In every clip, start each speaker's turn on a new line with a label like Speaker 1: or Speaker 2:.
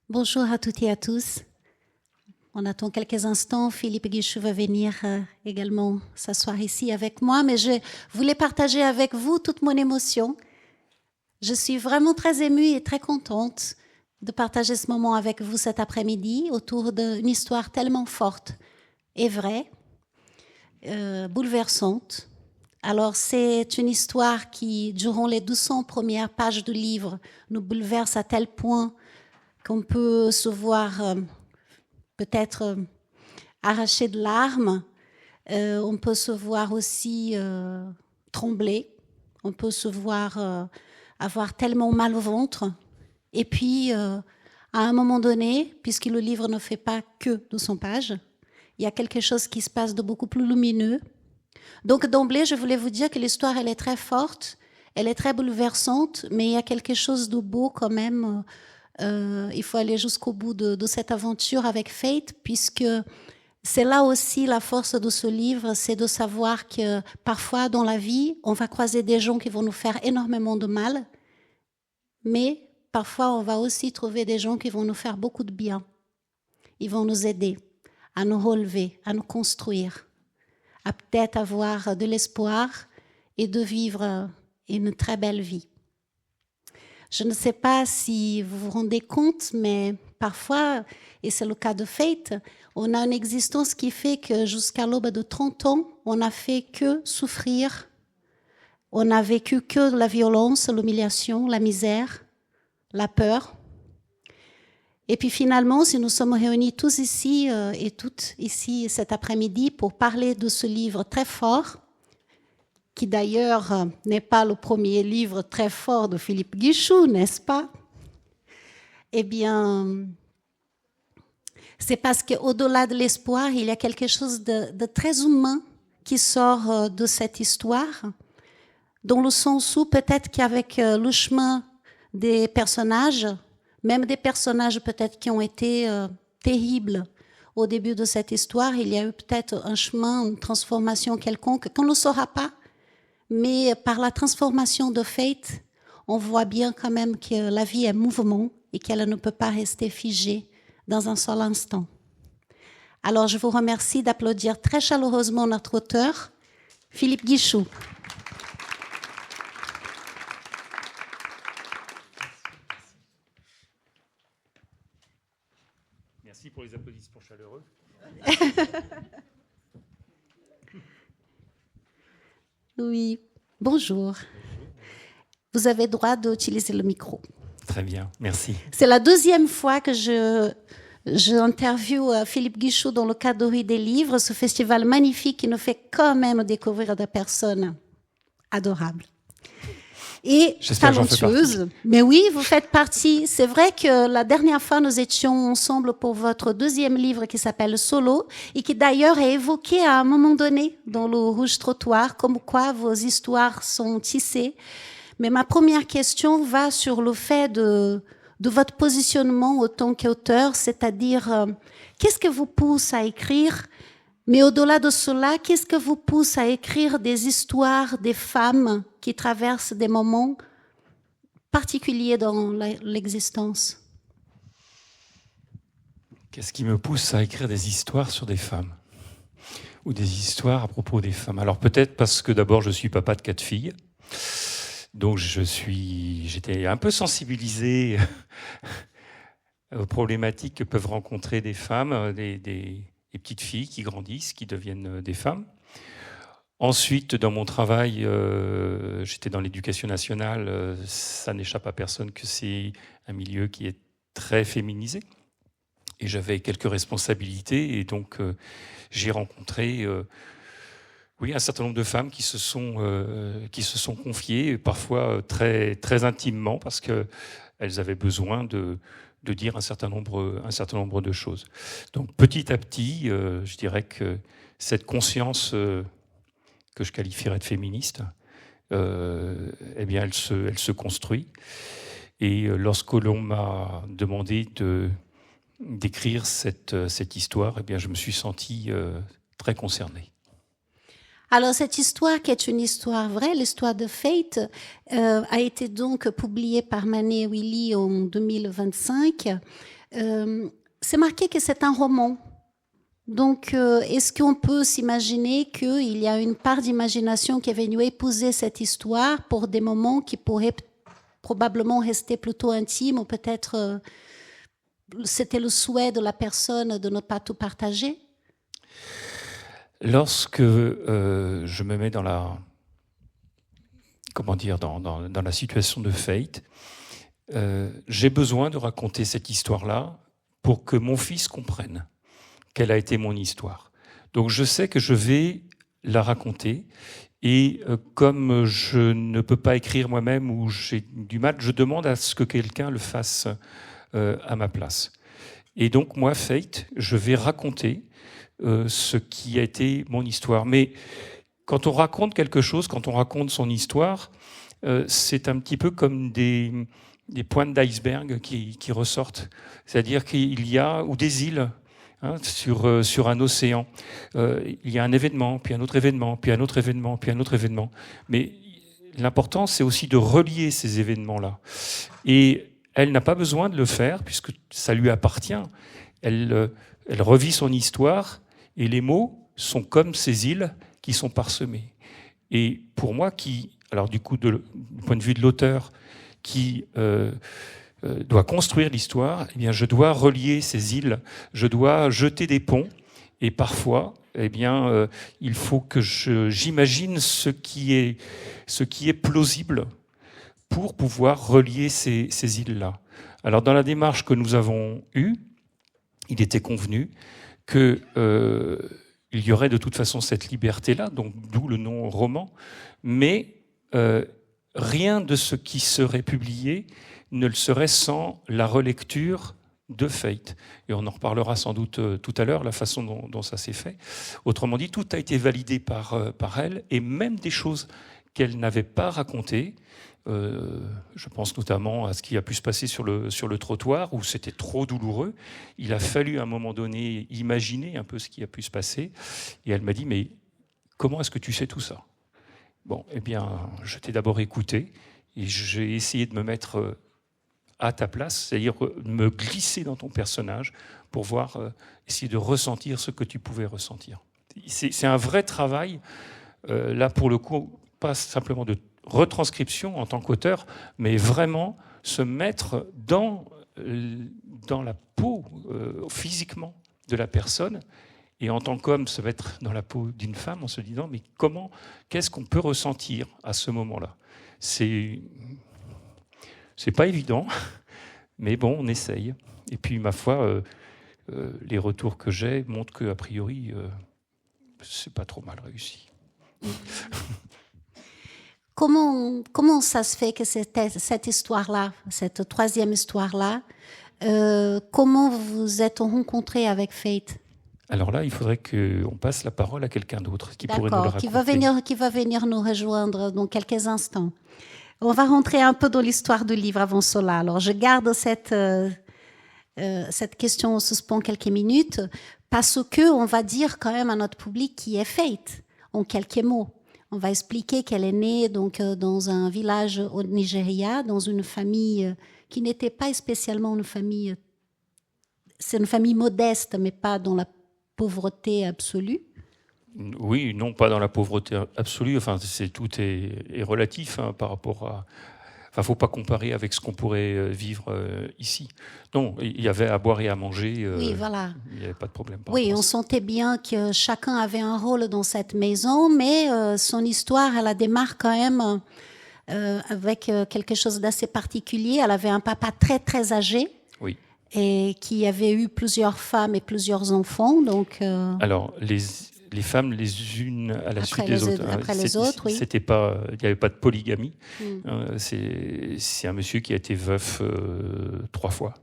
Speaker 1: Bonjour à toutes et à tous. On attend quelques instants. Philippe Guichou va venir également s'asseoir ici avec moi, mais je voulais partager avec vous toute mon émotion. Je suis vraiment très émue et très contente de partager ce moment avec vous cet après-midi autour d'une histoire tellement forte et vraie, bouleversante. Alors, c'est une histoire qui, durant les 200 premières pages du livre, nous bouleverse à tel point qu'on peut se voir peut-être arracher de larmes. On peut se voir aussi trembler. On peut se voir avoir tellement mal au ventre. Et puis, à un moment donné, puisque le livre ne fait pas que 200 pages, il y a quelque chose qui se passe de beaucoup plus lumineux. Donc, d'emblée, je voulais vous dire que l'histoire, elle est très forte, elle est très bouleversante, mais il y a quelque chose de beau quand même. Il faut aller jusqu'au bout de cette aventure avec Fate, puisque c'est là aussi la force de ce livre, c'est de savoir que parfois dans la vie, on va croiser des gens qui vont nous faire énormément de mal, mais parfois on va aussi trouver des gens qui vont nous faire beaucoup de bien. Ils vont nous aider à nous relever, à nous construire, à peut-être avoir de l'espoir et de vivre une très belle vie. Je ne sais pas si vous vous rendez compte, mais parfois, et c'est le cas de Fate, on a une existence qui fait que jusqu'à l'aube de 30 ans, on n'a fait que souffrir, on n'a vécu que la violence, l'humiliation, la misère, la peur. Et puis finalement, si nous sommes réunis tous ici et toutes ici cet après-midi pour parler de ce livre très fort, qui d'ailleurs n'est pas le premier livre très fort de Philippe Guichou, n'est-ce pas? Eh bien, c'est parce qu'au-delà de l'espoir, il y a quelque chose de très humain qui sort de cette histoire, dans le sens où peut-être qu'avec le chemin des personnages, même des personnages peut-être qui ont été terribles au début de cette histoire, il y a eu peut-être un chemin, une transformation quelconque qu'on ne saura pas. Mais par la transformation de Fate, on voit bien quand même que la vie est mouvement et qu'elle ne peut pas rester figée dans un seul instant. Alors, je vous remercie d'applaudir très chaleureusement notre auteur, Philippe Guichou.
Speaker 2: Merci pour les applaudissements chaleureux.
Speaker 1: Oui, bonjour. Vous avez droit d'utiliser le micro.
Speaker 2: Très bien, merci.
Speaker 1: C'est la deuxième fois que je interviewe Philippe Guichou dans le cadre de Rue des Livres, ce festival magnifique qui nous fait quand même découvrir des personnes adorables et talentueuses. Mais oui, vous faites partie. C'est vrai que la dernière fois, nous étions ensemble pour votre deuxième livre qui s'appelle Solo et qui d'ailleurs est évoqué à un moment donné dans le Rouge Trottoir, comme quoi vos histoires sont tissées. Mais ma première question va sur le fait de votre positionnement en tant qu'auteur, c'est-à-dire qu'est-ce que vous pousse à écrire, mais au-delà de cela, qu'est-ce que vous pousse à écrire des histoires des femmes qui traversent des moments particuliers dans l'existence?
Speaker 2: Qu'est-ce qui me pousse à écrire des histoires sur des femmes ou des histoires à propos des femmes? Alors peut-être parce que d'abord je suis papa de 4 filles. Donc j'étais un peu sensibilisé aux problématiques que peuvent rencontrer des femmes, des petites filles qui grandissent, qui deviennent des femmes. Ensuite, dans mon travail, j'étais dans l'éducation nationale. Ça n'échappe à personne que c'est un milieu qui est très féminisé. Et j'avais quelques responsabilités. Et donc, j'ai rencontré... Oui, un certain nombre de femmes qui se sont confiées, parfois très, très intimement, parce qu'elles avaient besoin de dire un certain nombre de choses. Donc petit à petit, je dirais que cette conscience que je qualifierais de féministe, eh bien, elle se construit. Et lorsque l'on m'a demandé d'écrire cette histoire, eh bien, je me suis senti très concerné.
Speaker 1: Alors, cette histoire, qui est une histoire vraie, l'histoire de Fate, a été donc publiée par Manet et Willy en 2025. C'est marqué que c'est un roman. Donc, est-ce qu'on peut s'imaginer qu'il y a une part d'imagination qui est venue épouser cette histoire pour des moments qui pourraient probablement rester plutôt intimes, ou peut-être c'était le souhait de la personne de ne pas tout partager?
Speaker 2: Lorsque je me mets dans la situation de Fate, j'ai besoin de raconter cette histoire-là pour que mon fils comprenne quelle a été mon histoire. Donc je sais que je vais la raconter, et comme je ne peux pas écrire moi-même ou j'ai du mal, je demande à ce que quelqu'un le fasse à ma place. Et donc moi, Fate, je vais raconter ce qui a été mon histoire. Mais quand on raconte quelque chose, quand on raconte son histoire, c'est un petit peu comme des pointes d'iceberg qui ressortent. C'est-à-dire qu'il y a, ou des îles, sur un océan. Il y a un événement, puis un autre événement, puis un autre événement, puis un autre événement. Mais l'important, c'est aussi de relier ces événements-là. Et elle n'a pas besoin de le faire, puisque ça lui appartient. Elle revit son histoire, et les mots sont comme ces îles qui sont parsemées. Et pour moi, alors du coup, du point de vue de l'auteur, qui doit construire l'histoire, eh bien, je dois relier ces îles, je dois jeter des ponts, et parfois, eh bien, il faut que j'imagine ce qui est plausible pour pouvoir relier ces îles-là. Alors, dans la démarche que nous avons eue, il était convenu qu'il y aurait de toute façon cette liberté-là, donc d'où le nom roman, mais rien de ce qui serait publié ne le serait sans la relecture de Fate. Et on en reparlera sans doute tout à l'heure, la façon dont ça s'est fait. Autrement dit, tout a été validé par elle, et même des choses qu'elle n'avait pas racontées. Je pense notamment à ce qui a pu se passer sur le trottoir, où c'était trop douloureux. Il a fallu à un moment donné imaginer un peu ce qui a pu se passer. Et elle m'a dit, mais comment est-ce que tu sais tout ça? Bon, eh bien, je t'ai d'abord écouté, et j'ai essayé de me mettre à ta place, c'est-à-dire me glisser dans ton personnage pour voir, essayer de ressentir ce que tu pouvais ressentir. C'est un vrai travail, là pour le coup, pas simplement de retranscription en tant qu'auteur, mais vraiment se mettre dans la peau, physiquement, de la personne, et en tant qu'homme se mettre dans la peau d'une femme en se disant, mais qu'est-ce qu'on peut ressentir à ce moment-là? C'est pas évident, mais bon, on essaye. Et puis, ma foi, les retours que j'ai montrent qu'a priori, c'est pas trop mal réussi.
Speaker 1: Comment ça se fait que cette histoire-là, cette troisième histoire-là, comment vous vous êtes rencontrés avec Fate?
Speaker 2: Alors là, il faudrait qu'on passe la parole à quelqu'un d'autre qui pourrait nous le raconter.
Speaker 1: Qui va venir nous rejoindre dans quelques instants. On va rentrer un peu dans l'histoire du livre avant cela. Alors, je garde cette question en suspens quelques minutes parce que on va dire quand même à notre public qui est Fate en quelques mots. On va expliquer qu'elle est née donc dans un village au Nigeria, dans une famille qui n'était pas spécialement une famille. C'est une famille modeste, mais pas dans la pauvreté absolue.
Speaker 2: Oui, non, pas dans la pauvreté absolue. Enfin, tout est relatif par rapport à. Enfin, faut pas comparer avec ce qu'on pourrait vivre ici. Non, il y avait à boire et à manger.
Speaker 1: Oui, voilà.
Speaker 2: Il n'y avait pas de problème.
Speaker 1: Oui, on sentait bien que chacun avait un rôle dans cette maison, mais son histoire, elle la démarre quand même avec quelque chose d'assez particulier. Elle avait un papa très très âgé.
Speaker 2: Oui.
Speaker 1: Et qui avait eu plusieurs femmes et plusieurs enfants. Donc.
Speaker 2: Alors les femmes les unes à la suite des autres.
Speaker 1: Après les autres, oui.
Speaker 2: C'était pas, il n'y avait pas de polygamie. C'est un monsieur qui a été veuf 3 fois.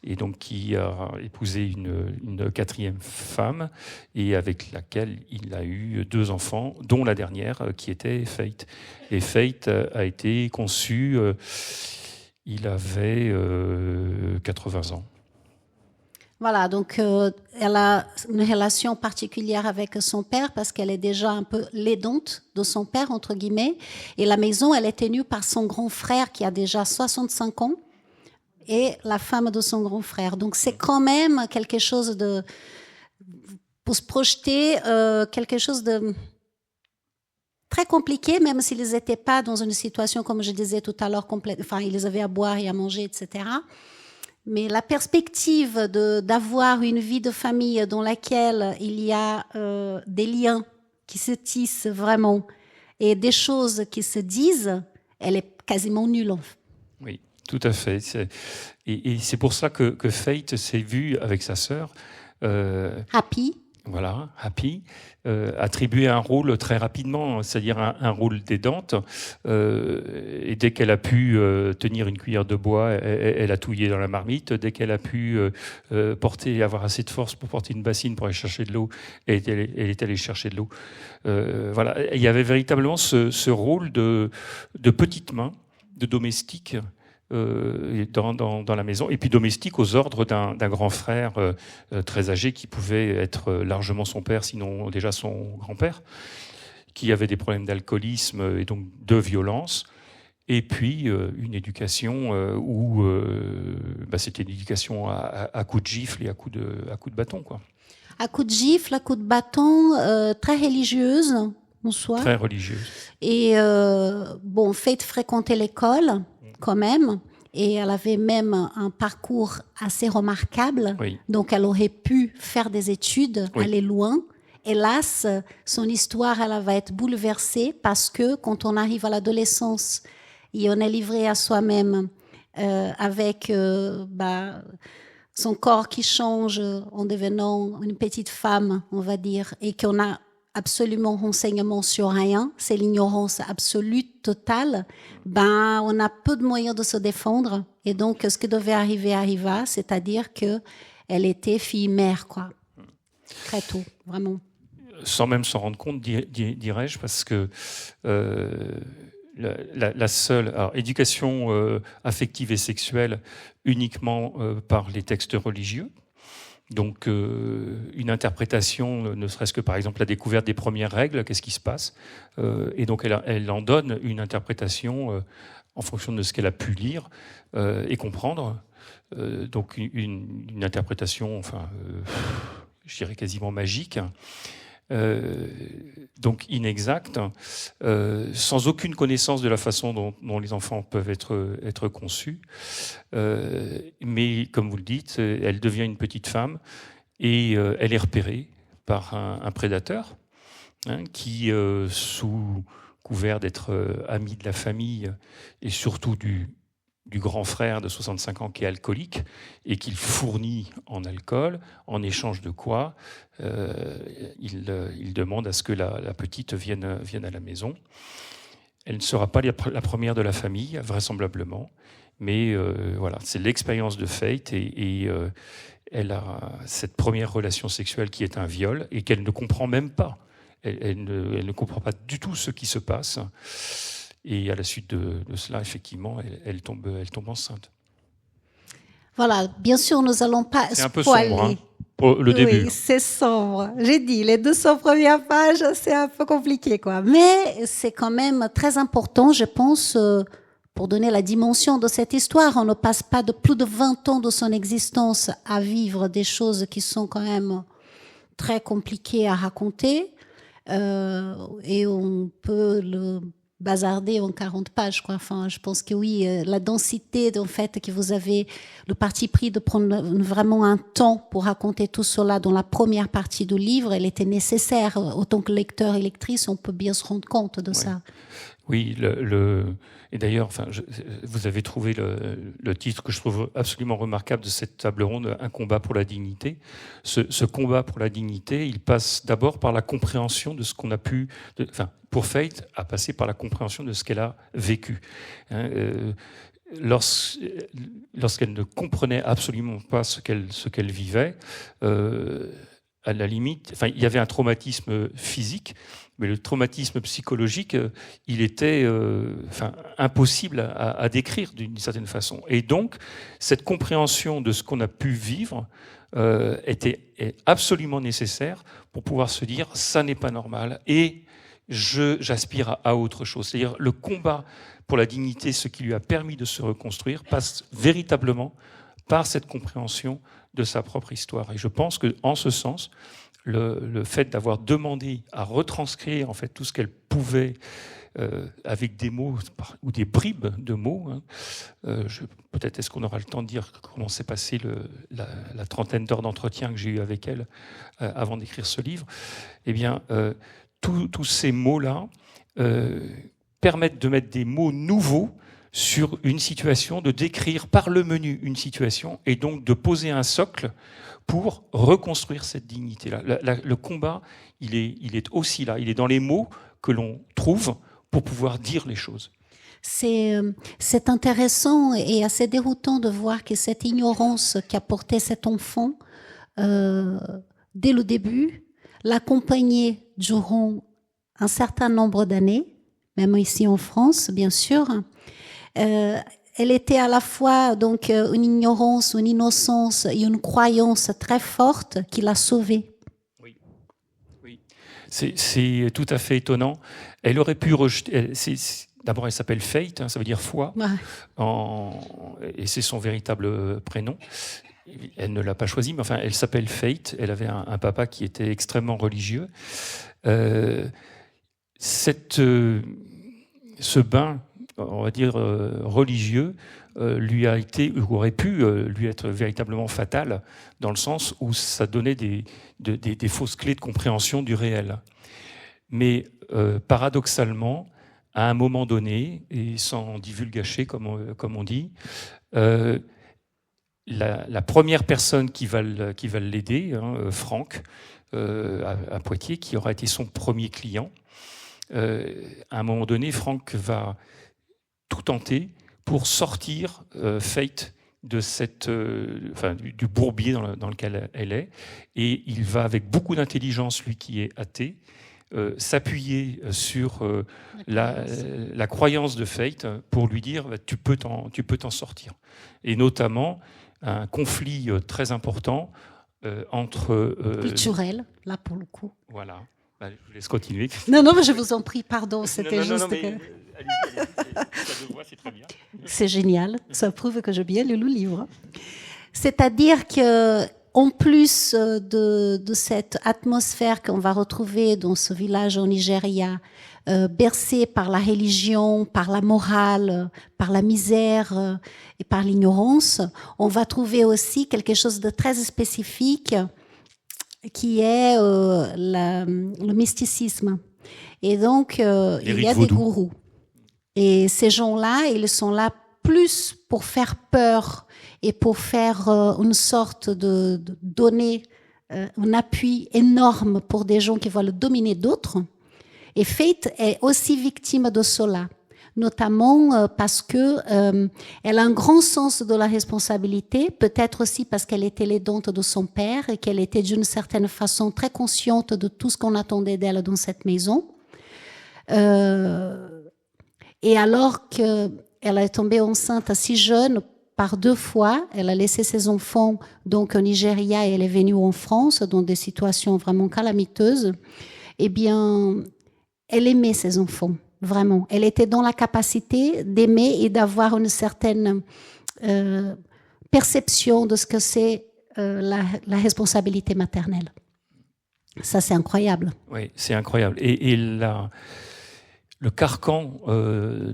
Speaker 2: Et donc qui a épousé une 4e femme, et avec laquelle il a eu 2 enfants, dont la dernière qui était Fate. Et Fate a été conçue, il avait 80 ans.
Speaker 1: Voilà, donc elle a une relation particulière avec son père parce qu'elle est déjà un peu l'aidante de son père, entre guillemets. Et la maison, elle est tenue par son grand frère qui a déjà 65 ans et la femme de son grand frère. Donc c'est quand même quelque chose de, pour se projeter, quelque chose de très compliqué, même s'ils n'étaient pas dans une situation, comme je disais tout à l'heure, complète. Enfin, ils avaient à boire et à manger, etc. Mais la perspective d'avoir une vie de famille dans laquelle il y a des liens qui se tissent vraiment et des choses qui se disent, elle est quasiment nulle.
Speaker 2: Oui, tout à fait. Et c'est pour ça que Fate s'est vu avec sa sœur.
Speaker 1: Happy.
Speaker 2: Voilà, Happy, attribuer un rôle très rapidement, c'est-à-dire un rôle d'aidante. Et dès qu'elle a pu tenir une cuillère de bois, elle a touillé dans la marmite. Dès qu'elle a pu avoir assez de force pour porter une bassine pour aller chercher de l'eau, elle est allée chercher de l'eau. Voilà, il y avait véritablement ce rôle de petite main, de domestique, dans la maison, et puis domestique aux ordres d'un grand frère très âgé qui pouvait être largement son père, sinon déjà son grand-père, qui avait des problèmes d'alcoolisme et donc de violence, et puis une éducation où c'était une éducation à coups de gifle et à coups de bâton, quoi.
Speaker 1: À coups de gifle, à coups de bâton, très religieuse en soi.
Speaker 2: Très religieuse.
Speaker 1: Et Fate fréquentait l'école quand même, et elle avait même un parcours assez remarquable,
Speaker 2: oui.
Speaker 1: Donc elle aurait pu faire des études,
Speaker 2: oui.
Speaker 1: aller loin. Hélas, son histoire, elle va être bouleversée parce que quand on arrive à l'adolescence et on est livré à soi-même avec son corps qui change en devenant une petite femme, on va dire, et qu'on a absolument renseignement sur rien, c'est l'ignorance absolue, totale, on a peu de moyens de se défendre. Et donc, ce qui devait arriver arriva, c'est-à-dire qu'elle était fille-mère, quoi. Très tôt, vraiment.
Speaker 2: Sans même s'en rendre compte, dirais-je, parce que la seule éducation affective et sexuelle uniquement par les textes religieux. Donc, une interprétation, ne serait-ce que par exemple la découverte des premières règles, qu'est-ce qui se passe, et donc elle en donne une interprétation en fonction de ce qu'elle a pu lire et comprendre. Donc une interprétation, je dirais quasiment magique. Donc inexacte, sans aucune connaissance de la façon dont les enfants peuvent être conçus. Mais comme vous le dites, elle devient une petite femme et elle est repérée par un prédateur qui, sous couvert d'être ami de la famille et surtout du grand frère de 65 ans qui est alcoolique et qu'il fournit en alcool, en échange de quoi il demande à ce que la petite vienne à la maison. Elle ne sera pas la première de la famille, vraisemblablement, mais voilà, c'est l'expérience de Fate et elle a cette première relation sexuelle qui est un viol et qu'elle ne comprend même pas. Elle ne comprend pas du tout ce qui se passe. Et à la suite de cela, effectivement, elle tombe enceinte.
Speaker 1: Voilà, bien sûr, nous n'allons pas spoiler.
Speaker 2: C'est un peu sombre, hein, pour le début.
Speaker 1: Oui, c'est sombre. J'ai dit, les 200 premières pages, c'est un peu compliqué, quoi. Mais c'est quand même très important, je pense, pour donner la dimension de cette histoire. On ne passe pas de plus de 20 ans de son existence à vivre des choses qui sont quand même très compliquées à raconter. Et on peut le bazarder en 40 pages, quoi. Je pense que oui, la densité, en fait, que vous avez le parti pris de prendre vraiment un temps pour raconter tout cela dans la première partie du livre, elle était nécessaire. Autant que lecteur et lectrice, on peut bien se rendre compte de ça.
Speaker 2: Oui, et d'ailleurs, vous avez trouvé le titre que je trouve absolument remarquable de cette table ronde, Un combat pour la dignité. Ce combat pour la dignité, il passe d'abord par la compréhension de ce qu'on a pu... pour Fate, a passé par la compréhension de ce qu'elle a vécu. Lorsqu'elle ne comprenait absolument pas ce qu'elle vivait, à la limite, il y avait un traumatisme physique, mais le traumatisme psychologique, il était impossible à décrire d'une certaine façon. Et donc, cette compréhension de ce qu'on a pu vivre est absolument nécessaire pour pouvoir se dire ça n'est pas normal et j'aspire à autre chose. C'est-à-dire le combat pour la dignité, ce qui lui a permis de se reconstruire, passe véritablement par cette compréhension de sa propre histoire. Et je pense qu'en ce sens, le fait d'avoir demandé à retranscrire en fait tout ce qu'elle pouvait avec des mots ou des bribes de mots. Peut-être est-ce qu'on aura le temps de dire comment s'est passé la trentaine d'heures d'entretien que j'ai eu avec elle avant d'écrire ce livre. Eh bien, tous ces mots-là permettent de mettre des mots nouveaux sur une situation, de décrire par le menu une situation et donc de poser un socle pour reconstruire cette dignité-là. Le combat, il est aussi là, il est dans les mots que l'on trouve pour pouvoir dire les choses.
Speaker 1: C'est intéressant et assez déroutant de voir que cette ignorance qu'a porté cet enfant, dès le début, l'accompagnait durant un certain nombre d'années, même ici en France, bien sûr. Elle était à la fois donc une ignorance, une innocence et une croyance très forte qui l'a sauvée.
Speaker 2: Oui. C'est tout à fait étonnant. Elle aurait pu rejeter. D'abord, elle s'appelle Fate, hein, ça veut dire foi, et c'est son véritable prénom. Elle ne l'a pas choisi, mais enfin, elle s'appelle Fate. Elle avait un papa qui était extrêmement religieux. Ce bain, on va dire religieux, lui a été, ou aurait pu lui être véritablement fatal, dans le sens où ça donnait des fausses clés de compréhension du réel. Mais paradoxalement, à un moment donné, et sans divulgacher comme on dit, la première personne qui va l'aider, hein, Franck, à Poitiers, qui aura été son premier client, à un moment donné, Franck va tout tenter pour sortir Fate de du bourbier dans lequel elle est, et il va avec beaucoup d'intelligence, lui qui est athée, s'appuyer sur la croyance de Fate pour lui dire tu peux t'en sortir. Et notamment un conflit très important entre...
Speaker 1: culturel, là pour le coup.
Speaker 2: Voilà. Je vous laisse continuer.
Speaker 1: Non, mais je vous en prie, pardon, c'était juste...
Speaker 2: Allez-y, ça me voit, c'est très bien.
Speaker 1: C'est génial, ça prouve que j'ai bien lu le livre. C'est-à-dire que en plus de cette atmosphère qu'on va retrouver dans ce village au Nigeria, bercé par la religion, par la morale, par la misère et par l'ignorance, on va trouver aussi quelque chose de très spécifique qui est le mysticisme. Et donc, il y a des gourous. Et ces gens-là, ils sont là plus pour faire peur et pour faire une sorte de donner un appui énorme pour des gens qui veulent dominer d'autres. Et Fate est aussi victime de cela, notamment parce que elle a un grand sens de la responsabilité, peut-être aussi parce qu'elle était l'aidante de son père et qu'elle était d'une certaine façon très consciente de tout ce qu'on attendait d'elle dans cette maison. Et alors qu'elle est tombée enceinte si jeune, par 2 fois, elle a laissé ses enfants donc au Nigeria et elle est venue en France dans des situations vraiment calamiteuses. Eh bien, elle aimait ses enfants, vraiment. Elle était dans la capacité d'aimer et d'avoir une certaine perception de ce que c'est la responsabilité maternelle. Ça, c'est incroyable.
Speaker 2: Oui, c'est incroyable. Et le carcan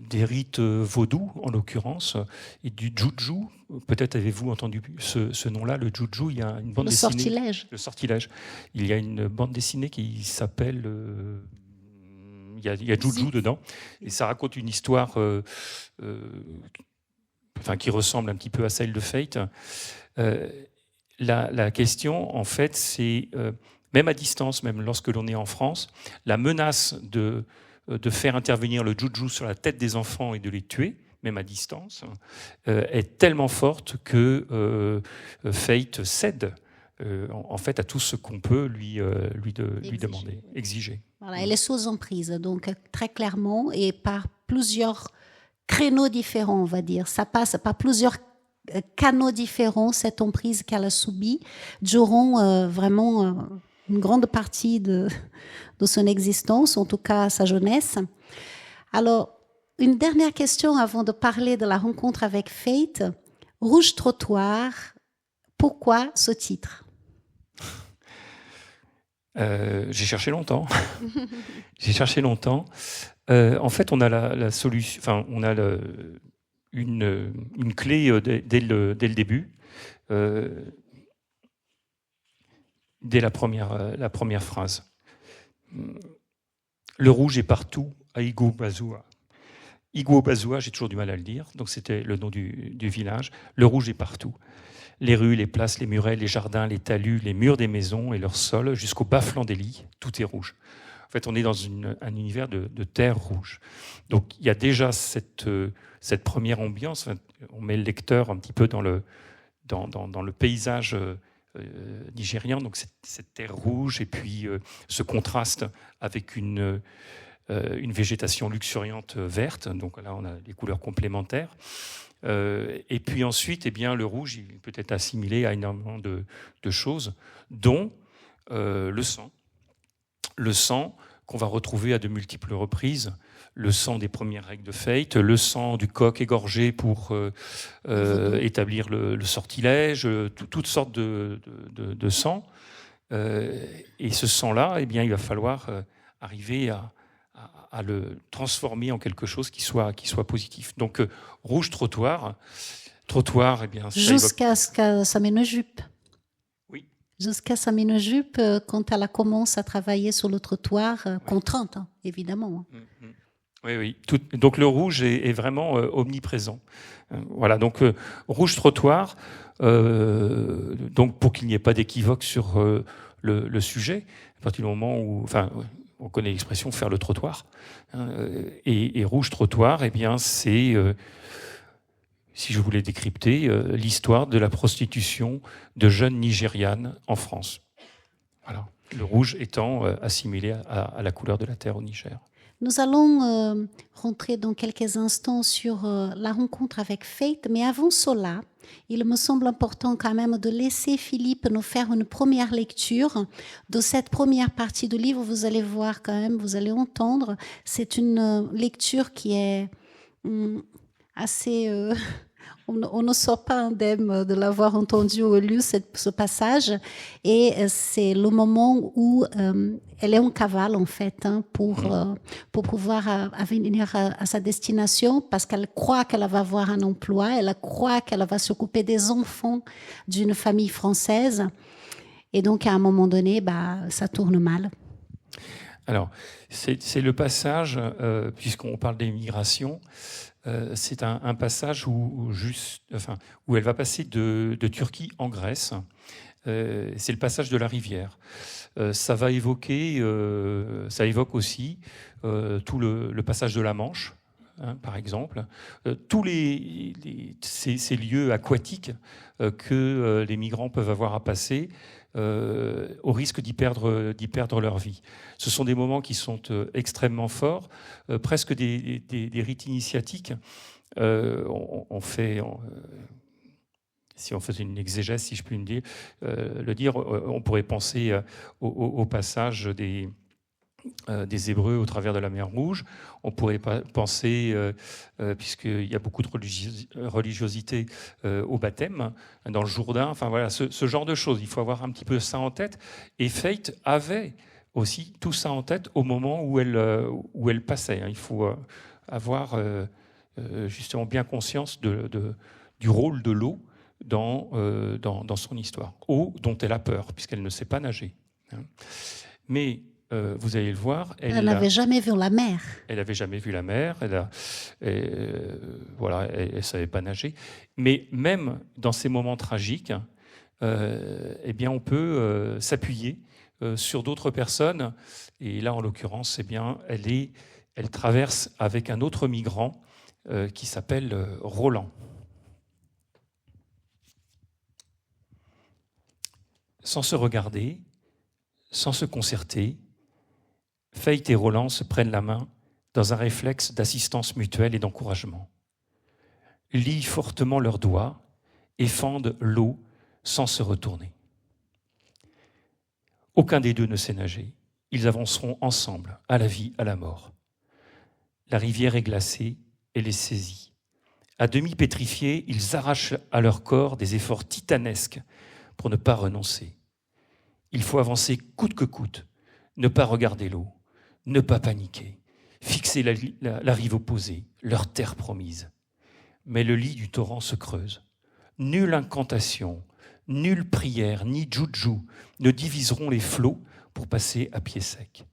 Speaker 2: des rites vaudous, en l'occurrence, et du juju, peut-être avez-vous entendu ce nom-là, le juju, il y a une bande dessinée...
Speaker 1: Sortilège.
Speaker 2: Le sortilège. Il y a une bande dessinée qui s'appelle... il y a juju dedans, et ça raconte une histoire qui ressemble un petit peu à celle de Fate. La question, en fait, c'est, même à distance, même lorsque l'on est en France, la menace de faire intervenir le juju sur la tête des enfants et de les tuer, même à distance, est tellement forte que Fate cède en fait à tout ce qu'on peut lui demander, exiger.
Speaker 1: Voilà, elle est sous emprise, donc très clairement, et par plusieurs créneaux différents, on va dire. Ça passe par plusieurs canaux différents, cette emprise qu'elle a subie durant vraiment une grande partie de son existence, en tout cas sa jeunesse. Alors, une dernière question avant de parler de la rencontre avec Fate. Rouge Trottoir, pourquoi ce titre ?
Speaker 2: J'ai cherché longtemps. En fait, on a la solution. Enfin, on a une clé dès le début, dès la première phrase. Le rouge est partout à Iguazua. Iguazua, j'ai toujours du mal à le dire. Donc c'était le nom du village. Le rouge est partout. Les rues, les places, les murets, les jardins, les talus, les murs des maisons et leur sol, jusqu'au bas-flanc des lits, tout est rouge. En fait, on est dans un univers de terre rouge. Donc, il y a déjà cette première ambiance. On met le lecteur un petit peu dans le paysage nigérian. Donc, cette terre rouge et puis ce contraste avec une végétation luxuriante verte. Donc là, on a des couleurs complémentaires. Et puis ensuite, eh bien, le rouge, il peut être assimilé à énormément de choses, dont le sang. Le sang qu'on va retrouver à de multiples reprises. Le sang des premières règles de Fate, le sang du coq égorgé pour établir le sortilège, toutes sortes de sang. Et ce sang-là, eh bien, il va falloir arriver à le transformer en quelque chose qui soit positif. Donc, rouge trottoir, eh bien...
Speaker 1: Jusqu'à ce que ça mène une jupe.
Speaker 2: Oui.
Speaker 1: Jusqu'à ça mène une jupe, quand elle commence à travailler sur le trottoir, contrainte, hein, évidemment.
Speaker 2: Oui. Donc, le rouge est vraiment omniprésent. Voilà, donc, rouge trottoir, donc pour qu'il n'y ait pas d'équivoque sur le sujet, à partir du moment où... on connaît l'expression faire le trottoir. Et rouge trottoir, eh bien, c'est, si je voulais décrypter, l'histoire de la prostitution de jeunes Nigérianes en France. Voilà. Le rouge étant assimilé à la couleur de la terre au Niger.
Speaker 1: Nous allons rentrer dans quelques instants sur la rencontre avec Fate, mais avant cela, il me semble important quand même de laisser Philippe nous faire une première lecture de cette première partie du livre. Vous allez voir quand même, vous allez entendre, c'est une lecture qui est assez... On ne sort pas indemne de l'avoir entendu ou lu ce passage. Et c'est le moment où elle est en cavale, en fait, hein, pour pouvoir venir à sa destination, parce qu'elle croit qu'elle va avoir un emploi, elle croit qu'elle va s'occuper des enfants d'une famille française. Et donc, à un moment donné, ça tourne mal.
Speaker 2: Alors, c'est le passage, puisqu'on parle d'immigration, c'est un passage où elle va passer de Turquie en Grèce. C'est le passage de la rivière. Ça évoque aussi tout le passage de la Manche, hein, par exemple. Tous ces lieux aquatiques que les migrants peuvent avoir à passer, au risque d'y perdre leur vie. Ce sont des moments qui sont extrêmement forts, presque des rites initiatiques. Si on faisait une exégèse, si je puis le dire, on pourrait penser au passage des Hébreux au travers de la mer Rouge. On pourrait penser, puisqu'il y a beaucoup de religiosité, au baptême, dans le Jourdain. Enfin voilà, ce genre de choses. Il faut avoir un petit peu ça en tête. Et Fate avait aussi tout ça en tête au moment où elle passait. Il faut avoir justement bien conscience du rôle de l'eau dans son histoire. Eau dont elle a peur, puisqu'elle ne sait pas nager. Mais vous allez le voir.
Speaker 1: Elle n'avait jamais vu la mer.
Speaker 2: Elle n'avait jamais vu la mer. Elle ne savait pas nager. Mais même dans ces moments tragiques, eh bien, on peut s'appuyer sur d'autres personnes. Et là, en l'occurrence, eh bien, elle traverse avec un autre migrant qui s'appelle Roland. Sans se regarder, sans se concerter, Fate et Roland se prennent la main dans un réflexe d'assistance mutuelle et d'encouragement. Lient fortement leurs doigts et fendent l'eau sans se retourner. Aucun des deux ne sait nager. Ils avanceront ensemble, à la vie, à la mort. La rivière est glacée et les saisit. À demi pétrifiés, ils arrachent à leur corps des efforts titanesques pour ne pas renoncer. Il faut avancer coûte que coûte, ne pas regarder l'eau, ne pas paniquer, fixer la rive opposée, leur terre promise. Mais le lit du torrent se creuse. Nulle incantation, nulle prière, ni juju ne diviseront les flots pour passer à pied sec.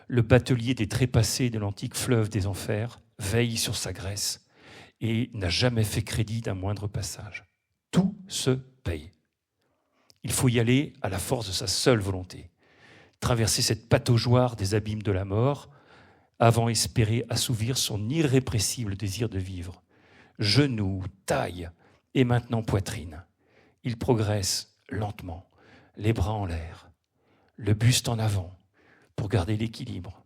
Speaker 2: Le batelier des trépassés de l'antique fleuve des enfers veille sur sa graisse et n'a jamais fait crédit d'un moindre passage. Tout se paye. Il faut y aller à la force de sa seule volonté, traverser cette pataugeoire des abîmes de la mort, avant espérer assouvir son irrépressible désir de vivre. Genoux, taille et maintenant poitrine. Il progresse lentement, les bras en l'air, le buste en avant, pour garder l'équilibre,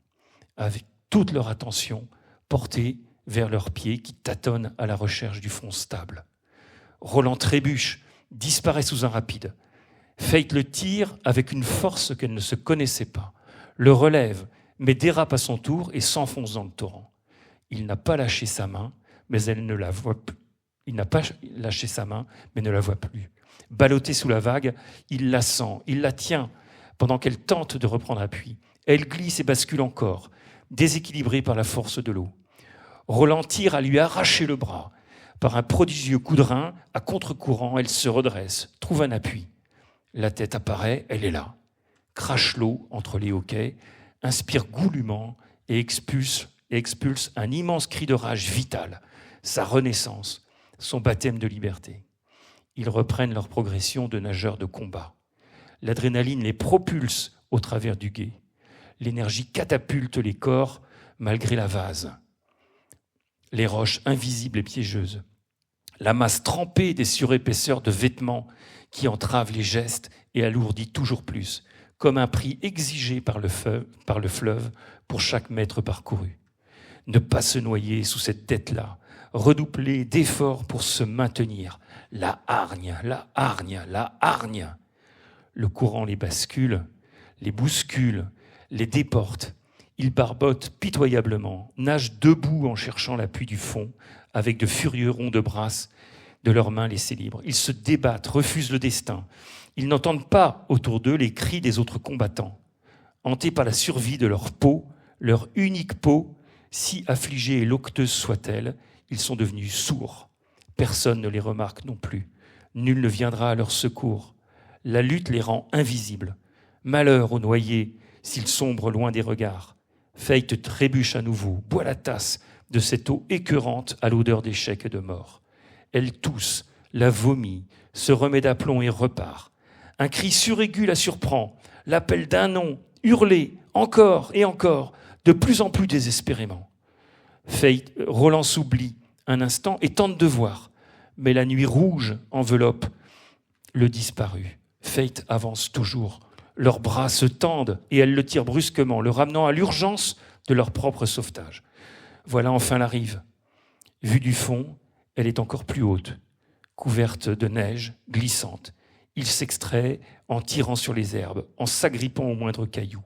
Speaker 2: avec toute leur attention portée vers leurs pieds qui tâtonnent à la recherche du fond stable. Roland trébuche, disparaît sous un rapide. Fate le tire avec une force qu'elle ne se connaissait pas, le relève, mais dérape à son tour et s'enfonce dans le torrent. Il n'a pas lâché sa main, mais elle ne la voit plus. Il n'a pas lâché sa main, mais ne la voit plus. Ballottée sous la vague, il la sent, il la tient, pendant qu'elle tente de reprendre appui. Elle glisse et bascule encore, déséquilibrée par la force de l'eau. Roland tire à lui arracher le bras. Par un prodigieux coup de rein, à contre-courant, elle se redresse, trouve un appui. La tête apparaît, elle est là. Crache l'eau entre les hoquets, inspire goulûment et expulse un immense cri de rage vitale, sa renaissance, son baptême de liberté. Ils reprennent leur progression de nageurs de combat. L'adrénaline les propulse au travers du gué. L'énergie catapulte les corps malgré la vase. Les roches invisibles et piégeuses. La masse trempée des surépaisseurs de vêtements qui entravent les gestes et alourdit toujours plus, comme un prix exigé par le fleuve pour chaque mètre parcouru. Ne pas se noyer sous cette dette-là, redoubler d'efforts pour se maintenir. La hargne, la hargne, la hargne. Le courant les bascule, les bouscule, les déporte. Ils barbotent pitoyablement, nagent debout en cherchant l'appui du fond, avec de furieux ronds de brasse de leurs mains laissées libres. Ils se débattent, refusent le destin. Ils n'entendent pas autour d'eux les cris des autres combattants. Hantés par la survie de leur peau, leur unique peau, si affligée et loqueteuse soit-elle, ils sont devenus sourds. Personne ne les remarque non plus. Nul ne viendra à leur secours. La lutte les rend invisibles. Malheur aux noyés s'ils sombrent loin des regards. Fate trébuche à nouveau, boit la tasse de cette eau écœurante à l'odeur d'échec et de mort. Elle tousse, la vomit, se remet d'aplomb et repart. Un cri suraigu la surprend, l'appel d'un nom, hurlé, encore et encore, de plus en plus désespérément. Roland s'oublie un instant et tente de voir, mais la nuit rouge enveloppe le disparu. Fate avance toujours. Leurs bras se tendent et elle le tire brusquement, le ramenant à l'urgence de leur propre sauvetage. Voilà enfin la rive. Vue du fond, elle est encore plus haute, couverte de neige, glissante. Il s'extrait en tirant sur les herbes, en s'agrippant au moindre caillou.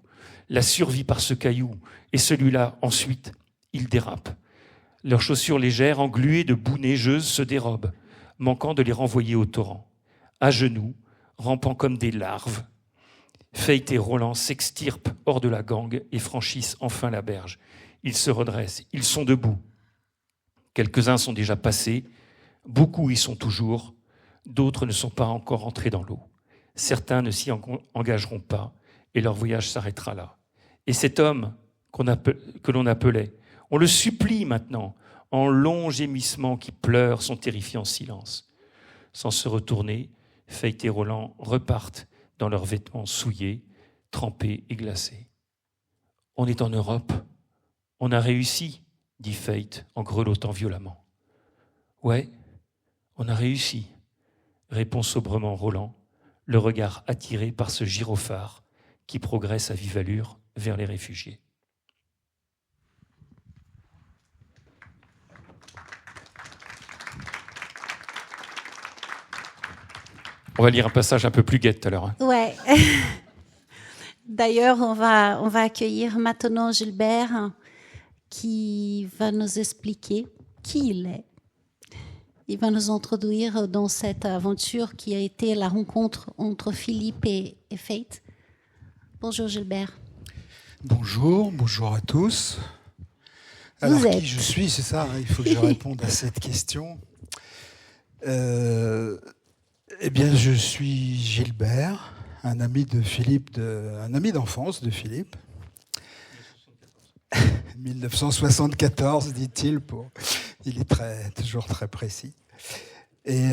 Speaker 2: La survie par ce caillou, et celui-là ensuite, il dérape. Leurs chaussures légères, engluées de boue neigeuse, se dérobent, manquant de les renvoyer au torrent. À genoux, rampant comme des larves, Fate et Roland s'extirpent hors de la gangue et franchissent enfin la berge. Ils se redressent, ils sont debout. Quelques-uns sont déjà passés, beaucoup y sont toujours, d'autres ne sont pas encore entrés dans l'eau. Certains ne s'y engageront pas et leur voyage s'arrêtera là. Et cet homme que l'on appelait, on le supplie maintenant, en longs gémissements qui pleurent son terrifiant silence. Sans se retourner, Fate et Roland repartent dans leurs vêtements souillés, trempés et glacés. On est en Europe, on a réussi, dit Fate en grelottant violemment. Ouais, on a réussi, répond sobrement Roland, le regard attiré par ce gyrophare qui progresse à vive allure vers les réfugiés. On va lire un passage un peu plus gai tout à l'heure.
Speaker 1: Ouais. D'ailleurs, on va accueillir maintenant Gilbert qui va nous expliquer qui il est. Il va nous introduire dans cette aventure qui a été la rencontre entre Philippe et Faith. Bonjour Gilbert.
Speaker 3: Bonjour à tous. Alors qui je suis, c'est ça, il faut que je réponde à cette question. Eh bien, je suis Gilbert, un ami de Philippe, un ami d'enfance de Philippe. 1974, dit-il, il est toujours très précis. Et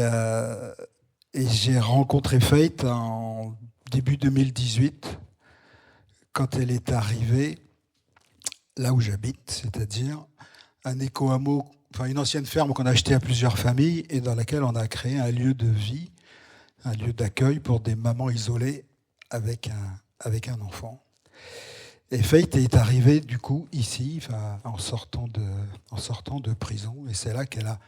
Speaker 3: j'ai rencontré Faith en début 2018, quand elle est arrivée là où j'habite, c'est-à-dire un éco-hameau, enfin une ancienne ferme qu'on a achetée à plusieurs familles et dans laquelle on a créé un lieu de vie, un lieu d'accueil pour des mamans isolées avec un enfant. Et Faith est arrivée du coup ici, enfin, en sortant de prison, et c'est là qu'elle a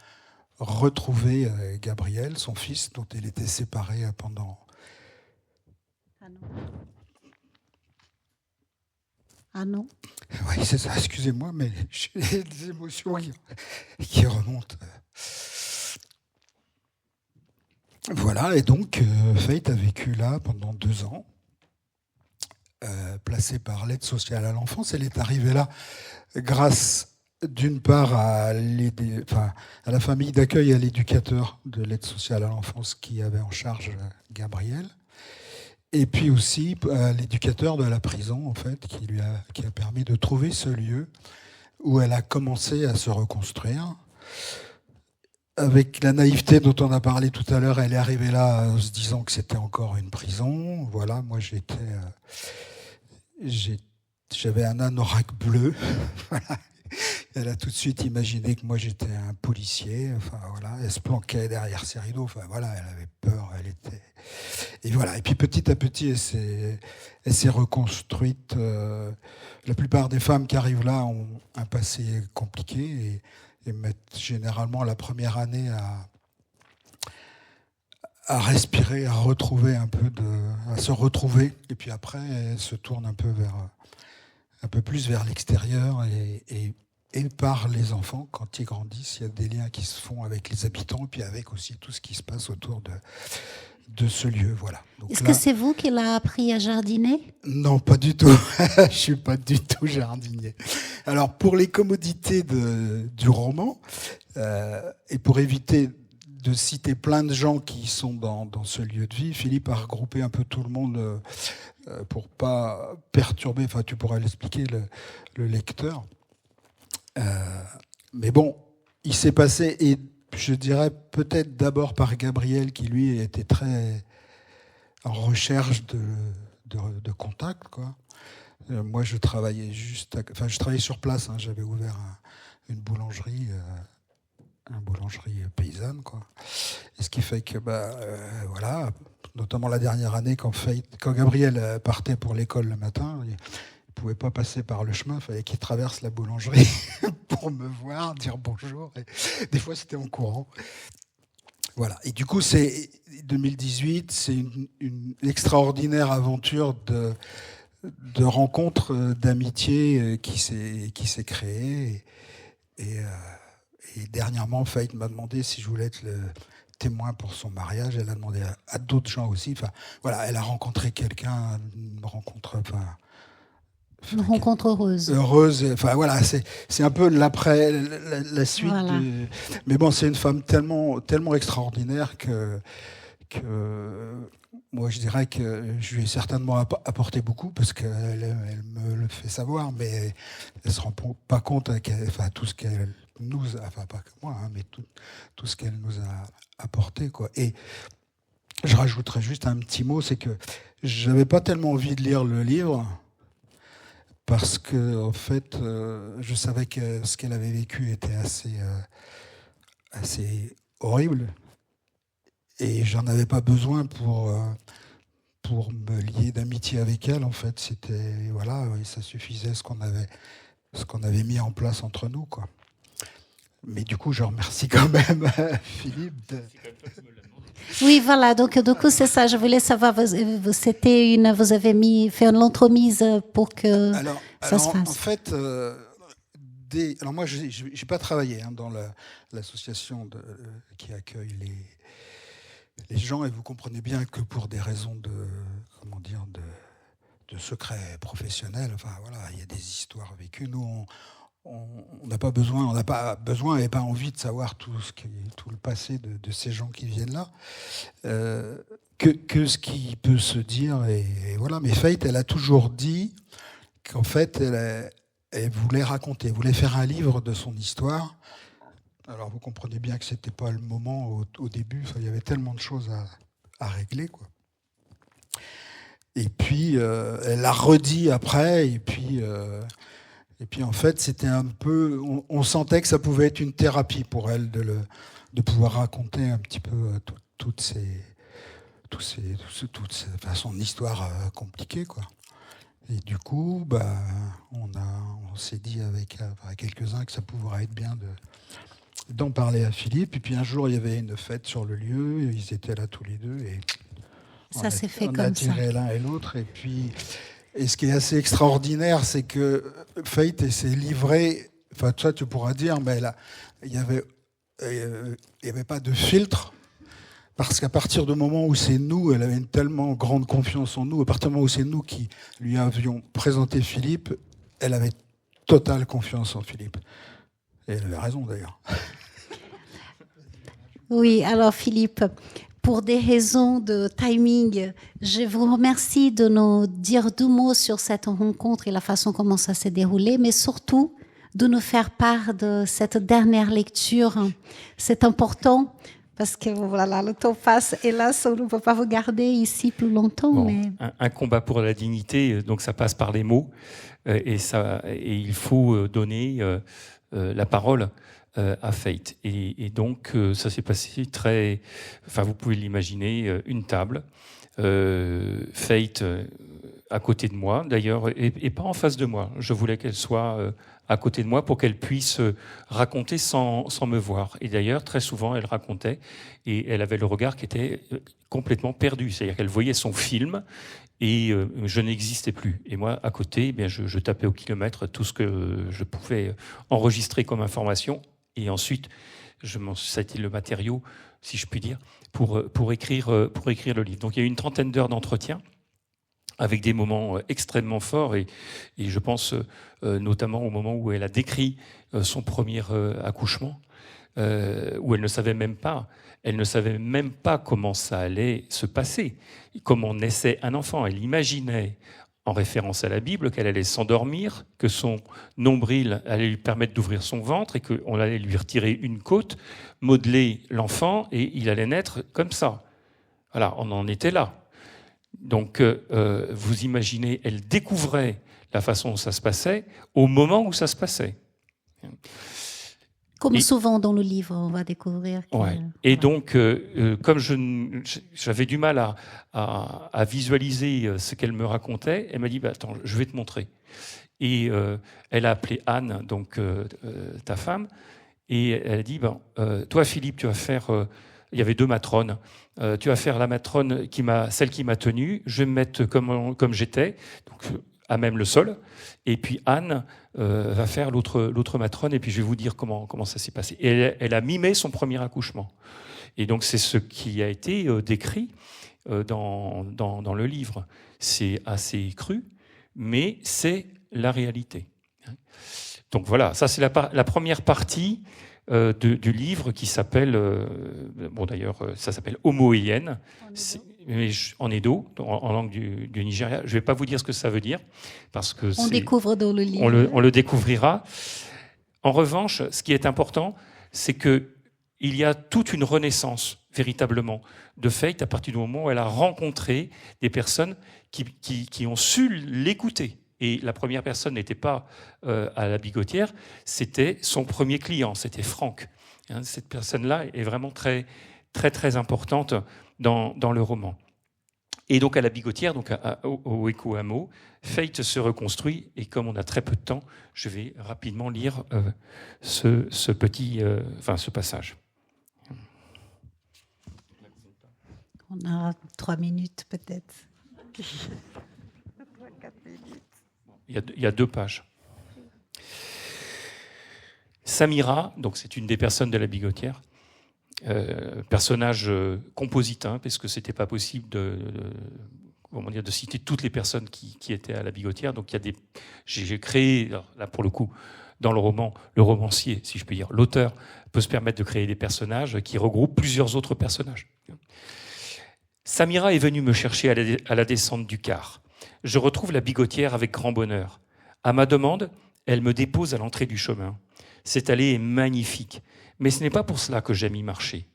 Speaker 3: retrouvé Gabriel, son fils, dont elle était séparée pendant...
Speaker 1: Ah non.
Speaker 3: Oui, c'est ça, excusez-moi, mais j'ai des émotions qui remontent. Voilà, et donc Faith a vécu là pendant 2 ans, placée par l'aide sociale à l'enfance. Elle est arrivée là grâce, d'une part, à la famille d'accueil et à l'éducateur de l'aide sociale à l'enfance qui avait en charge Gabriel. Et puis aussi à l'éducateur de la prison, en fait, qui a permis de trouver ce lieu où elle a commencé à se reconstruire. Avec la naïveté dont on a parlé tout à l'heure, elle est arrivée là en se disant que c'était encore une prison. Voilà, moi j'avais un anorak bleu. Voilà. Elle a tout de suite imaginé que moi j'étais un policier. Enfin voilà, elle se planquait derrière ses rideaux. Enfin voilà, elle avait peur. Et voilà. Et puis petit à petit, elle s'est reconstruite. La plupart des femmes qui arrivent là ont un passé compliqué et mettent généralement la première année à respirer, à retrouver à se retrouver. Et puis après, elles se tournent un peu plus vers l'extérieur et par les enfants, quand ils grandissent, il y a des liens qui se font avec les habitants et puis avec aussi tout ce qui se passe autour de ce lieu. Voilà.
Speaker 1: Est-ce que c'est vous qui l'a appris à jardiner ?
Speaker 3: Non, pas du tout. Je ne suis pas du tout jardinier. Alors, pour les commodités du roman, et pour éviter de citer plein de gens qui sont dans ce lieu de vie, Philippe a regroupé un peu tout le monde pour pas perturber, enfin tu pourras l'expliquer, le lecteur. Mais bon, il s'est passé, et je dirais peut-être d'abord par Gabriel, qui lui était très en recherche de contact, quoi. Moi, je travaillais je travaillais sur place, hein, j'avais ouvert une boulangerie paysanne, quoi. Et ce qui fait que, voilà, notamment la dernière année, quand Gabriel partait pour l'école le matin, il ne pouvait pas passer par le chemin, il fallait qu'il traverse la boulangerie pour me voir, dire bonjour. Et des fois, c'était en courant. Voilà. Et du coup, c'est 2018, c'est une extraordinaire aventure de rencontre, d'amitié qui s'est créée. Et dernièrement, Faith m'a demandé si je voulais être le témoin pour son mariage. Elle a demandé à d'autres gens aussi. Enfin, voilà, elle a rencontré quelqu'un, une rencontre
Speaker 1: heureuse.
Speaker 3: Enfin voilà, c'est un peu la suite.
Speaker 1: Voilà.
Speaker 3: Mais bon, c'est une femme tellement extraordinaire que moi je dirais que je lui ai certainement apporté beaucoup parce qu'elle me le fait savoir, mais elle se rend pas compte tout ce qu'elle nous a, enfin pas que moi, hein, mais tout ce qu'elle nous a apporté, quoi. Et je rajouterais juste un petit mot, c'est que j'avais pas tellement envie de lire le livre parce que en fait, je savais que ce qu'elle avait vécu était assez horrible et j'en avais pas besoin pour me lier d'amitié avec elle. En fait, c'était voilà, ça suffisait ce qu'on avait mis en place entre nous, quoi. Mais du coup, je remercie quand même Philippe.
Speaker 1: Oui, voilà. Donc, du coup, c'est ça. Je voulais savoir, vous avez fait l'entremise pour que ça se fasse.
Speaker 3: En fait, alors moi, j'ai pas travaillé dans l'association qui accueille les gens, et vous comprenez bien que pour des raisons de secret professionnel, enfin voilà, il y a des histoires vécues. Nous, on n'a pas besoin et pas envie de savoir tout le passé de ces gens qui viennent là. Que ce qui peut se dire, et voilà. Mais Faith, elle a toujours dit qu'en fait, elle voulait raconter, elle voulait faire un livre de son histoire. Alors vous comprenez bien que c'était pas le moment au début. Enfin, il y avait tellement de choses à régler, quoi. Et puis elle l'a redit après. Et puis en fait, c'était un peu. On sentait que ça pouvait être une thérapie pour elle de pouvoir raconter un petit peu toute son histoire compliquée, quoi. Et du coup, on s'est dit avec quelques-uns que ça pourrait être bien d'en parler à Philippe. Et puis un jour, il y avait une fête sur le lieu, ils étaient là tous les deux, et
Speaker 1: ça s'est fait
Speaker 3: on
Speaker 1: comme
Speaker 3: a
Speaker 1: ça.
Speaker 3: tiré l'un et l'autre. Et ce qui est assez extraordinaire, c'est que Faith s'est livrée. Enfin, toi, tu pourras dire, mais il y avait pas de filtre. Parce qu'à partir du moment où c'est nous, elle avait une tellement grande confiance en nous, à partir du moment où c'est nous qui lui avions présenté Philippe, elle avait totale confiance en Philippe. Et elle avait raison, d'ailleurs.
Speaker 1: Oui, alors Philippe, pour des raisons de timing, je vous remercie de nous dire 2 mots sur cette rencontre et la façon comment ça s'est déroulé, mais surtout de nous faire part de cette dernière lecture. C'est important. Parce que voilà, le temps passe, hélas, on ne peut pas vous garder ici plus longtemps.
Speaker 2: Bon,
Speaker 1: mais...
Speaker 2: un combat pour la dignité, donc ça passe par les mots, et il faut donner la parole à Faith. Et donc ça s'est passé enfin vous pouvez l'imaginer, une table, Faith à côté de moi, d'ailleurs, et pas en face de moi. Je voulais qu'elle soit à côté de moi pour qu'elle puisse raconter sans me voir. Et d'ailleurs, très souvent, elle racontait et elle avait le regard qui était complètement perdu. C'est-à-dire qu'elle voyait son film et je n'existais plus. Et moi, à côté, je tapais au kilomètre tout ce que je pouvais enregistrer comme information. Et ensuite, ça a été le matériau, si je puis dire, pour écrire le livre. Donc il y a eu une 30aine d'heures d'entretien, avec des moments extrêmement forts, et je pense notamment au moment où elle a décrit son premier accouchement, où elle ne savait même pas comment ça allait se passer, comment naissait un enfant. Elle imaginait, en référence à la Bible, qu'elle allait s'endormir, que son nombril allait lui permettre d'ouvrir son ventre et qu'on allait lui retirer une côte, modeler l'enfant, et il allait naître comme ça. Voilà, on en était là. Donc, vous imaginez, elle découvrait la façon dont ça se passait au moment où ça se passait.
Speaker 1: Comme souvent dans le livre, on va découvrir.
Speaker 2: Ouais. Et donc, comme j'avais du mal à visualiser ce qu'elle me racontait, elle m'a dit attends, je vais te montrer. Et elle a appelé Anne, donc ta femme, et elle a dit toi, Philippe, tu vas faire. Il y avait 2 matrones. Tu vas faire la matrone celle qui m'a tenu. Je vais me mettre comme j'étais, donc à même le sol. Et puis Anne va faire l'autre matrone. Et puis je vais vous dire comment ça s'est passé. Et elle a mimé son premier accouchement. Et donc c'est ce qui a été décrit dans le livre. C'est assez cru, mais c'est la réalité. Donc voilà, ça c'est la première partie du livre qui s'appelle, d'ailleurs, ça s'appelle Homo et Yen, en Edo, en langue du Nigeria. Je ne vais pas vous dire ce que ça veut dire, parce que
Speaker 1: on découvre dans le livre.
Speaker 2: On le découvrira. En revanche, ce qui est important, c'est qu'il y a toute une renaissance, véritablement, de Faith à partir du moment où elle a rencontré des personnes qui ont su l'écouter. Et la première personne n'était pas à la Bigotière, c'était son premier client, c'était Franck. Cette personne-là est vraiment très, très, très importante dans le roman. Et donc à la Bigotière, donc au Écho Hameau, Faith se reconstruit. Et comme on a très peu de temps, je vais rapidement lire ce passage.
Speaker 1: On a 3 minutes peut-être.
Speaker 2: Il y a 2 pages. Samira, donc c'est une des personnes de la Bigotière, personnage composite, parce que c'était pas possible de citer toutes les personnes qui étaient à la Bigotière. Donc j'ai créé, là pour le coup, dans le roman, le romancier, si je peux dire, l'auteur peut se permettre de créer des personnages qui regroupent plusieurs autres personnages. Samira est venue me chercher à la descente du car. Je retrouve la Bigotière avec grand bonheur. À ma demande, elle me dépose à l'entrée du chemin. Cette allée est magnifique, mais ce n'est pas pour cela que j'aime y marcher.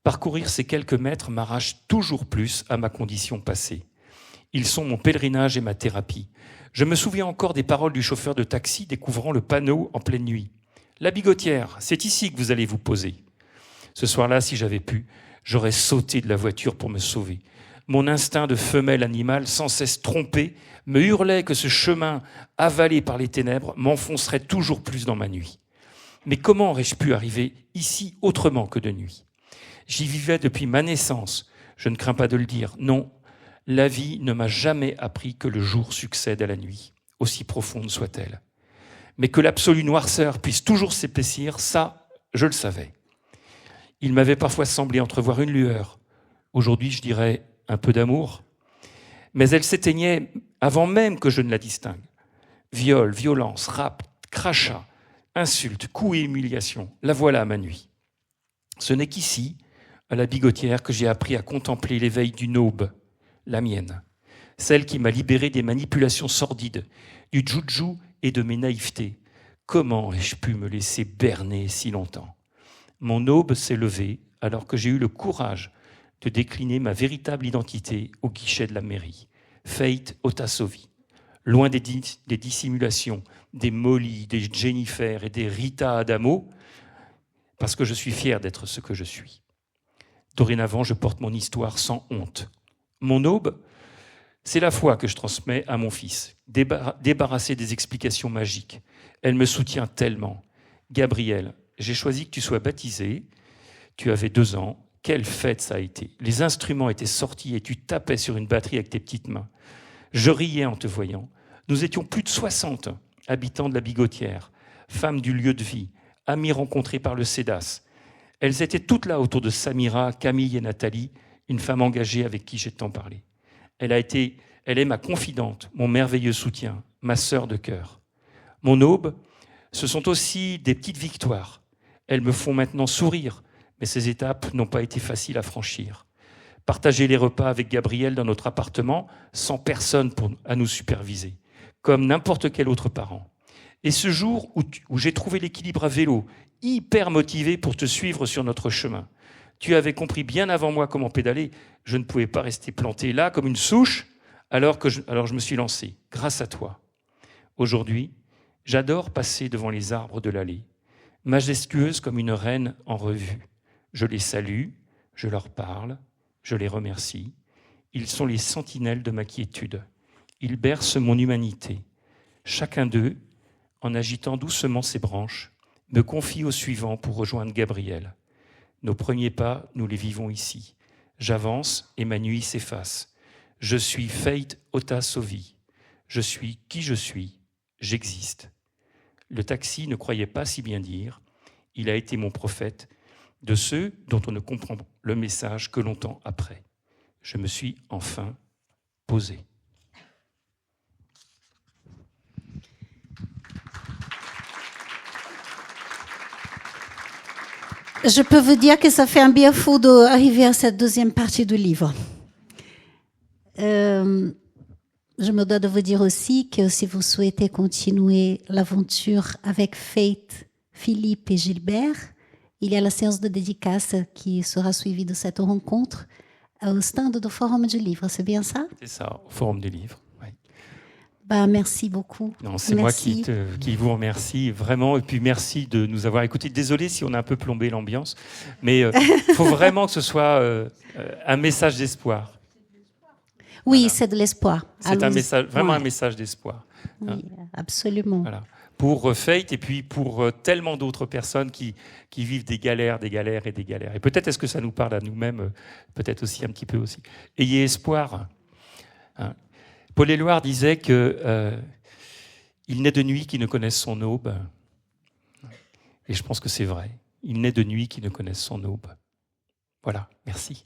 Speaker 2: Parcourir ces quelques mètres m'arrache toujours plus à ma condition passée. Ils sont mon pèlerinage et ma thérapie. Je me souviens encore des paroles du chauffeur de taxi découvrant le panneau en pleine nuit. « La Bigotière, c'est ici que vous allez vous poser. » Ce soir-là, si j'avais pu, j'aurais sauté de la voiture pour me sauver. Mon instinct de femelle animale, sans cesse trompé, me hurlait que ce chemin, avalé par les ténèbres, m'enfoncerait toujours plus dans ma nuit. Mais comment aurais-je pu arriver ici autrement que de nuit ? J'y vivais depuis ma naissance. Je ne crains pas de le dire. Non, la vie ne m'a jamais appris que le jour succède à la nuit, aussi profonde soit-elle. Mais que l'absolue noirceur puisse toujours s'épaissir, ça, je le savais. Il m'avait parfois semblé entrevoir une lueur. Aujourd'hui, je dirais un peu d'amour. Mais elle s'éteignait avant même que je ne la distingue. Viol, violence, rap, crachat, insultes, coups et humiliations, la voilà ma nuit. Ce n'est qu'ici, à la Bigotière, que j'ai appris à contempler l'éveil d'une aube, la mienne, celle qui m'a libéré des manipulations sordides, du joujou et de mes naïvetés. Comment ai-je pu me laisser berner si longtemps ? Mon aube s'est levée alors que j'ai eu le courage de décliner ma véritable identité au guichet de la mairie. Faith Otasovi. Loin des dissimulations, des Molly, des Jennifer et des Rita Adamo, parce que je suis fier d'être ce que je suis. Dorénavant, je porte mon histoire sans honte. Mon aube, c'est la foi que je transmets à mon fils, débarrassé des explications magiques. Elle me soutient tellement. Gabriel, j'ai choisi que tu sois baptisé. Tu avais 2 ans. Quelle fête ça a été. Les instruments étaient sortis et tu tapais sur une batterie avec tes petites mains. Je riais en te voyant. Nous étions plus de 60 habitants de la Bigotière, femmes du lieu de vie, amies rencontrées par le CEDAS. Elles étaient toutes là autour de Samira, Camille et Nathalie, une femme engagée avec qui j'ai tant parlé. Elle est ma confidente, mon merveilleux soutien, ma sœur de cœur. Mon aube, ce sont aussi des petites victoires. Elles me font maintenant sourire, mais ces étapes n'ont pas été faciles à franchir. Partager les repas avec Gabriel dans notre appartement, sans personne à nous superviser, comme n'importe quel autre parent. Et ce jour où j'ai trouvé l'équilibre à vélo, hyper motivé pour te suivre sur notre chemin. Tu avais compris bien avant moi comment pédaler. Je ne pouvais pas rester planté là comme une souche, alors je me suis lancé, grâce à toi. Aujourd'hui, j'adore passer devant les arbres de l'allée, majestueuse comme une reine en revue. Je les salue, je leur parle, je les remercie. Ils sont les sentinelles de ma quiétude. Ils bercent mon humanité. Chacun d'eux, en agitant doucement ses branches, me confie au suivant pour rejoindre Gabriel. Nos premiers pas, nous les vivons ici. J'avance et ma nuit s'efface. Je suis Faith Otasovi. Je suis qui je suis. J'existe. Le taxi ne croyait pas si bien dire. Il a été mon prophète, de ceux dont on ne comprend le message que longtemps après. Je me suis enfin posé.
Speaker 1: Je peux vous dire que ça fait un bien fou d'arriver à cette 2e partie du livre. Je me dois de vous dire aussi que si vous souhaitez continuer l'aventure avec Faith, Philippe et Gilbert, il y a la séance de dédicace qui sera suivie de cette rencontre au stand du Forum du Livre. C'est bien ça ?
Speaker 2: C'est ça, au Forum du Livre. Oui.
Speaker 1: Merci beaucoup.
Speaker 2: Non, c'est moi qui vous remercie vraiment. Et puis merci de nous avoir écoutés. Désolé si on a un peu plombé l'ambiance, mais il faut vraiment que ce soit un message d'espoir.
Speaker 1: Oui,
Speaker 2: voilà.
Speaker 1: c'est de l'espoir.
Speaker 2: C'est un message, vraiment un message d'espoir.
Speaker 1: Oui, absolument.
Speaker 2: Voilà. pour Fate et puis pour tellement d'autres personnes qui vivent des galères et des galères. Et peut-être est-ce que ça nous parle à nous-mêmes, peut-être aussi un petit peu aussi. Ayez espoir. Hein. Paul Éluard disait que il n'est de nuit qui ne connaisse son aube. Et je pense que c'est vrai. Il n'est de nuit qui ne connaisse son aube. Voilà, merci.